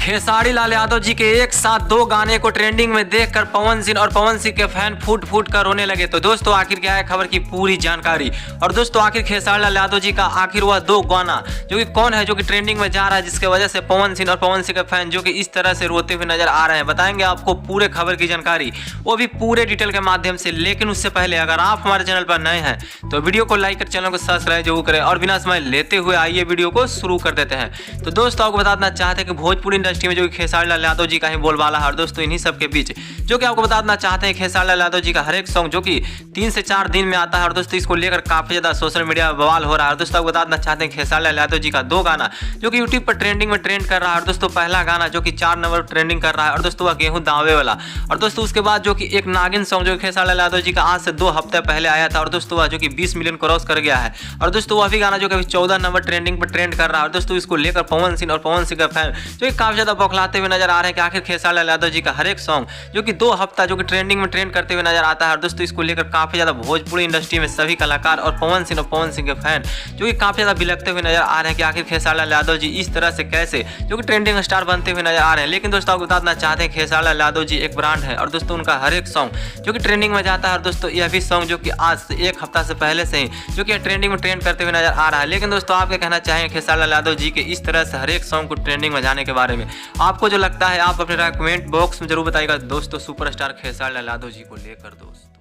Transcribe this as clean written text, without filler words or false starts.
खेसारी लाल यादव जी के एक साथ दो गाने को ट्रेंडिंग में देखकर पवन सिंह और पवन सिंह के फैन फूट फूट कर रोने लगे। तो दोस्तों आखिर क्या है खबर की पूरी जानकारी। और दोस्तों आखिर खेसारी लाल यादव जी का आखिर वह दो गाना जो कि कौन है जो कि ट्रेंडिंग में जा रहा है, जिसके वजह से पवन सिंह और पवन सिंह के फैन जो कि इस तरह से रोते हुए नजर आ रहे हैं। बताएंगे आपको पूरे खबर की जानकारी, वो भी पूरे डिटेल के माध्यम से। लेकिन उससे पहले अगर आप हमारे चैनल पर नए हैं तो वीडियो को लाइक कर चैनल को सब्सक्राइब जरूर करें। और बिना समय लेते हुए आइए वीडियो को शुरू कर देते हैं। तो दोस्तों आपको बता देना चाहते हैं कि भोजपुरी इंडस्ट्री में जो कि खेसारी लाल यादव जी का ही बोलबाला है। और दोस्तों इन्हीं सब के बीच जो कि आपको बता देना चाहते हैं खेसारी लाल यादव जी का हर एक सॉन्ग जो कि 3 से 4 दिन में आता है। और दोस्तों इसको लेकर काफी ज्यादा सोशल मीडिया में बवाल हो रहा है। और दोस्तों आपको बता देना चाहते हैं खेसारी लाल यादव जी का दो गाना जो कि यूट्यूब पर ट्रेंडिंग में ट्रेंड कर रहा है। और दोस्तों पहला गाना जो कि 4 नंबर ट्रेंडिंग कर रहा है और दोस्तों वह गेहूं दावे वाला। और दोस्तों उसके बाद जो कि एक नागिन सॉन्ग जो खेसारी लाल यादव जी का आज से 2 हफ्ते पहले आया था। और दोस्तों वह जो कि 20 मिलियन क्रॉस कर गया है। और दोस्तों वह भी गाना जो कि 14 नंबर ट्रेंडिंग पर ट्रेंड कर रहा है। और दोस्तों इसको लेकर पवन सिंह और पवन सिंह का फैन जो कि काफी ज्यादा बौखलाते हुए नजर आ रहे हैं कि आखिर खेसारी लाल यादव जी का हर एक सॉन्ग जो कि 2 हफ्ता जो कि ट्रेंडिंग में ट्रेंड करते हुए नजर आता है। और दोस्तों इसको लेकर काफी ज्यादा भोजपुरी इंडस्ट्री में सभी कलाकार और पवन सिंह के फैन जो कि काफी ज्यादा बिलखते हुए नजर आ रहे हैं कि आखिर खेसारी लाल यादव जी इस तरह से कैसे जो कि ट्रेंडिंग स्टार बनते हुए नजर आ रहे हैं। लेकिन दोस्तों आपको बताना चाहते हैं खेसारी लाल यादव जी एक ब्रांड है। और दोस्तों उनका हर एक सॉन्ग जो कि ट्रेंडिंग में जाता है। और दोस्तों यह भी सॉन्ग जो कि आज से 1 हफ्ता से पहले से ही जो कि ट्रेंडिंग में ट्रेंड करते हुए नजर आ रहा है। लेकिन दोस्तों आप क्या कहना चाहेंगे खेसारी लाल यादव जी के इस तरह से हर एक सॉन्ग को ट्रेंडिंग में जाने के बारे में? आपको जो लगता है आप अपने कमेंट बॉक्स में जरूर बताइएगा दोस्तों सुपरस्टार खेसारी लाल यादव जी को लेकर दोस्त।